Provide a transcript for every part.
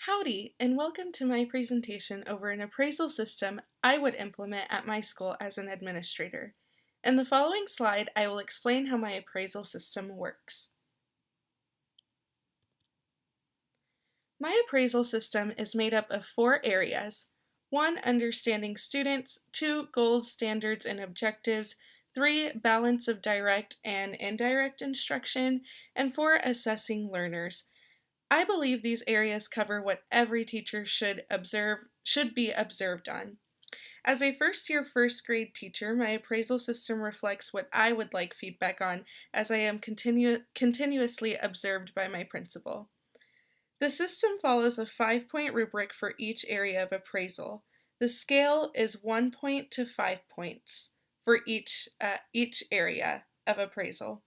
Howdy, and welcome to my presentation over an appraisal system I would implement at my school as an administrator. In the following slide, I will explain how my appraisal system works. My appraisal system is made up of 4 areas: 1. Understanding students, 2. Goals, standards, and objectives, 3. Balance of direct and indirect instruction, and 4. Assessing learners. I believe these areas cover what every teacher should be observed on. As a first-year first grade teacher, my appraisal system reflects what I would like feedback on as I am continuously observed by my principal. The system follows a 5-point rubric for each area of appraisal. The scale is 1 point to 5 points for each area of appraisal.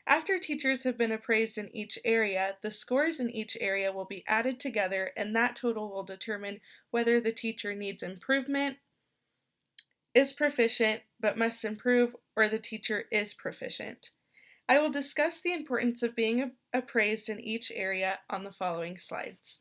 After teachers have been appraised in each area, the scores in each area will be added together, and that total will determine whether the teacher needs improvement, is proficient but must improve, or the teacher is proficient. I will discuss the importance of being appraised in each area on the following slides.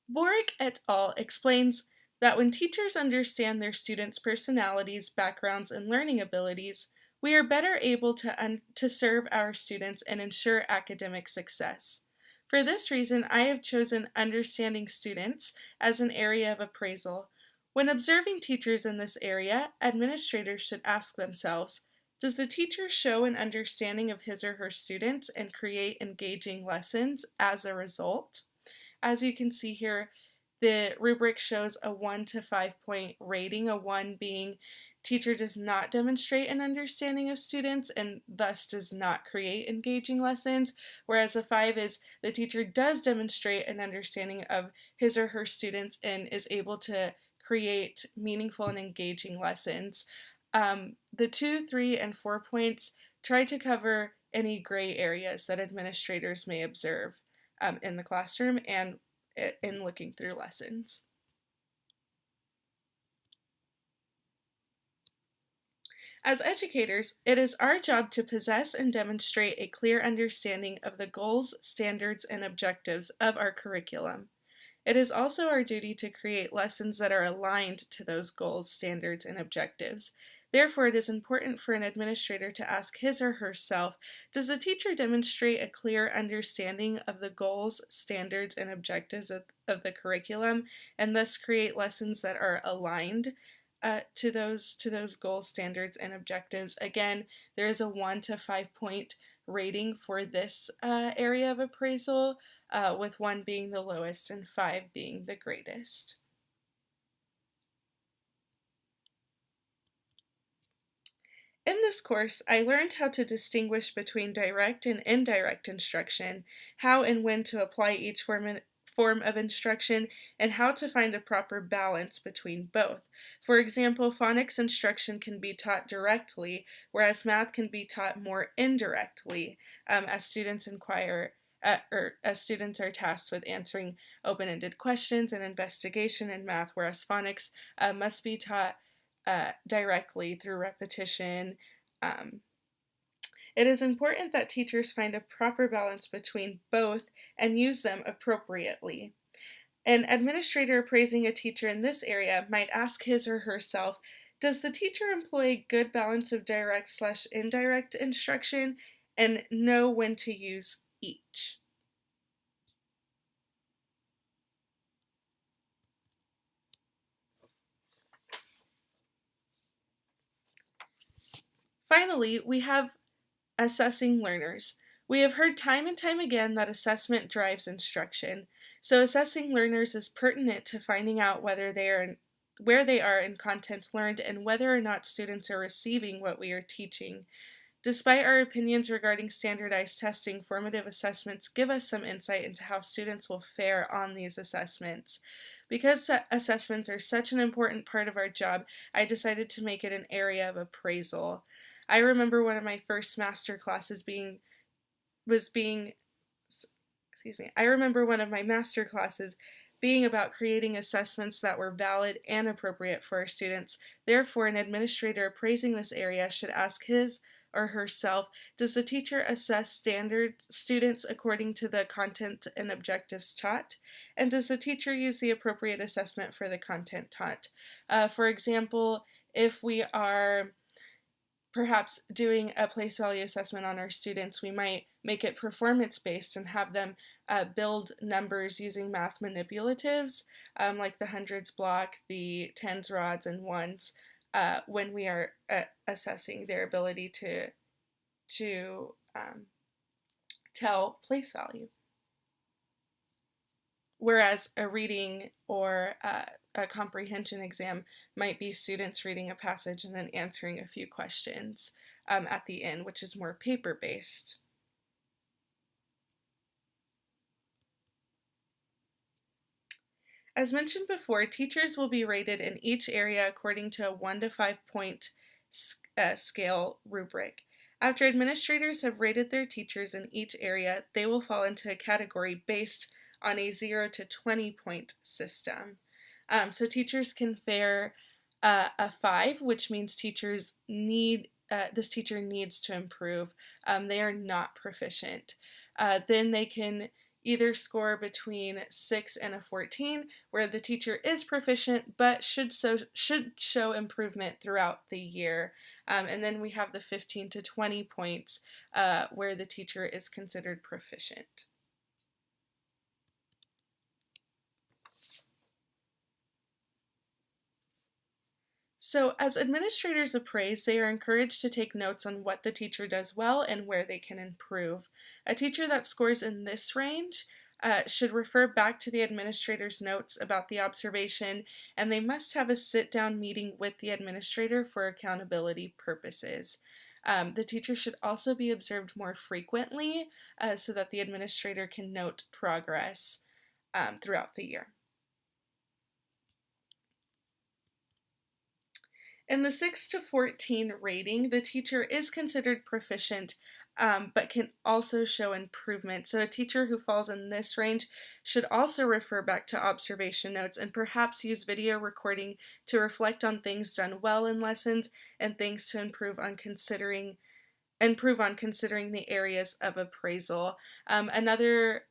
Boric et al. Explains that when teachers understand their students' personalities, backgrounds, and learning abilities, we are better able to serve our students and ensure academic success. For this reason, I have chosen understanding students as an area of appraisal. When observing teachers in this area, administrators should ask themselves, does the teacher show an understanding of his or her students and create engaging lessons as a result? As you can see here, the rubric shows a 1 to 5 point rating, a 1 being teacher does not demonstrate an understanding of students and thus does not create engaging lessons, whereas a 5 is the teacher does demonstrate an understanding of his or her students and is able to create meaningful and engaging lessons. The 2, 3, and 4 points try to cover any gray areas that administrators may observe in the classroom and in looking through lessons. As educators, it is our job to possess and demonstrate a clear understanding of the goals, standards, and objectives of our curriculum. It is also our duty to create lessons that are aligned to those goals, standards, and objectives. Therefore, it is important for an administrator to ask his or herself, does the teacher demonstrate a clear understanding of the goals, standards, and objectives of the curriculum, and thus create lessons that are aligned to those goals, standards, and objectives? Again, there is a 1 to 5 point rating for this area of appraisal, with 1 being the lowest and 5 being the greatest. In this course, I learned how to distinguish between direct and indirect instruction, how and when to apply each form of instruction, and how to find a proper balance between both. For example, phonics instruction can be taught directly, whereas math can be taught more indirectly, as students as students are tasked with answering open-ended questions and investigation in math, whereas phonics must be taught directly through repetition. It is important that teachers find a proper balance between both and use them appropriately. An administrator appraising a teacher in this area might ask his or herself, does the teacher employ a good balance of direct/indirect instruction and know when to use each? Finally, we have assessing learners. We have heard time and time again that assessment drives instruction, so assessing learners is pertinent to finding out where they are in content learned and whether or not students are receiving what we are teaching. Despite our opinions regarding standardized testing, formative assessments give us some insight into how students will fare on these assessments. Because assessments are such an important part of our job, I decided to make it an area of appraisal. I remember one of my first master classes being about creating assessments that were valid and appropriate for our students. Therefore, an administrator appraising this area should ask his or herself? Does the teacher assess standard students according to the content and objectives taught? And does the teacher use the appropriate assessment for the content taught? For example, if we are perhaps doing a place value assessment on our students, we might make it performance based and have them build numbers using math manipulatives, like the hundreds block, the tens, rods, and ones, when we are assessing their ability to tell place value. Whereas a reading or a comprehension exam might be students reading a passage and then answering a few questions at the end, which is more paper-based. As mentioned before, teachers will be rated in each area according to a 1 to 5 point scale rubric. After administrators have rated their teachers in each area, they will fall into a category based on a 0 to 20 point system. So teachers can fare a 5, which means this teacher needs to improve. They are not proficient. Then they can either score between 6 and a 14, where the teacher is proficient but should show improvement throughout the year. And then we have the 15 to 20 points where the teacher is considered proficient. So as administrators appraise, they are encouraged to take notes on what the teacher does well and where they can improve. A teacher that scores in this range should refer back to the administrator's notes about the observation, and they must have a sit-down meeting with the administrator for accountability purposes. The teacher should also be observed more frequently so that the administrator can note progress throughout the year. In the 6 to 14 rating, the teacher is considered proficient, but can also show improvement. So a teacher who falls in this range should also refer back to observation notes and perhaps use video recording to reflect on things done well in lessons and things to improve on considering the areas of appraisal. Another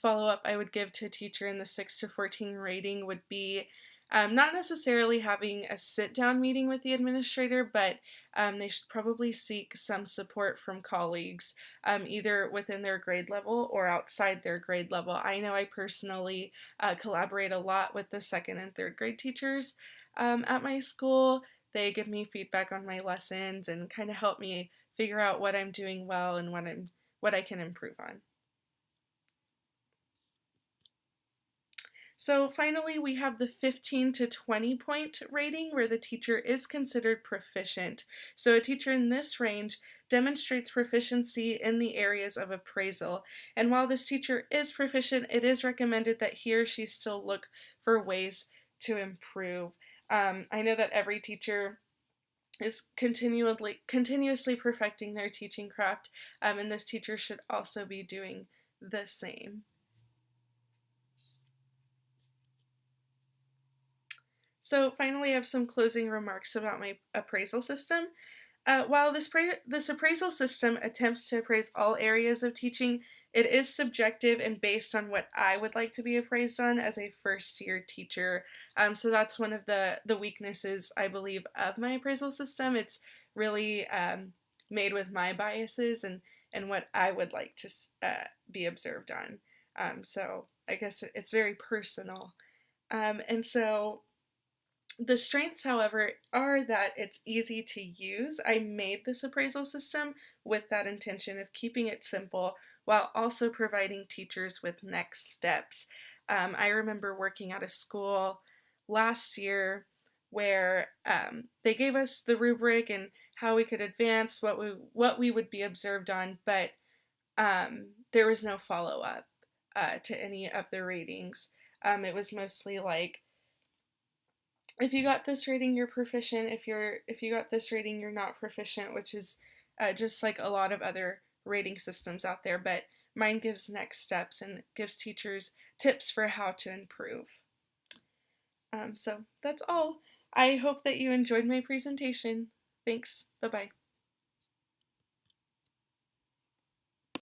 follow-up I would give to a teacher in the 6 to 14 rating would be not necessarily having a sit-down meeting with the administrator, but they should probably seek some support from colleagues, either within their grade level or outside their grade level. I know I personally collaborate a lot with the second and third grade teachers at my school. They give me feedback on my lessons and kind of help me figure out what I'm doing well and what I can improve on. So finally, we have the 15 to 20 point rating where the teacher is considered proficient. So a teacher in this range demonstrates proficiency in the areas of appraisal. And while this teacher is proficient, it is recommended that he or she still look for ways to improve. I know that every teacher is continuously perfecting their teaching craft, and this teacher should also be doing the same. So finally, I have some closing remarks about my appraisal system. While this appraisal system attempts to appraise all areas of teaching, it is subjective and based on what I would like to be appraised on as a first-year teacher. So that's one of the weaknesses, I believe, of my appraisal system. It's really made with my biases and what I would like to be observed on. So I guess it's very personal. And so the strengths, however, are that it's easy to use. I made this appraisal system with that intention of keeping it simple while also providing teachers with next steps. I remember working at a school last year where they gave us the rubric and how we could advance, what we would be observed on, but there was no follow-up to any of the ratings. It was mostly like, if you got this rating, you're proficient. If you got this rating, you're not proficient, which is just like a lot of other rating systems out there. But mine gives next steps and gives teachers tips for how to improve. So that's all. I hope that you enjoyed my presentation. Thanks. Thanks. Bye-bye.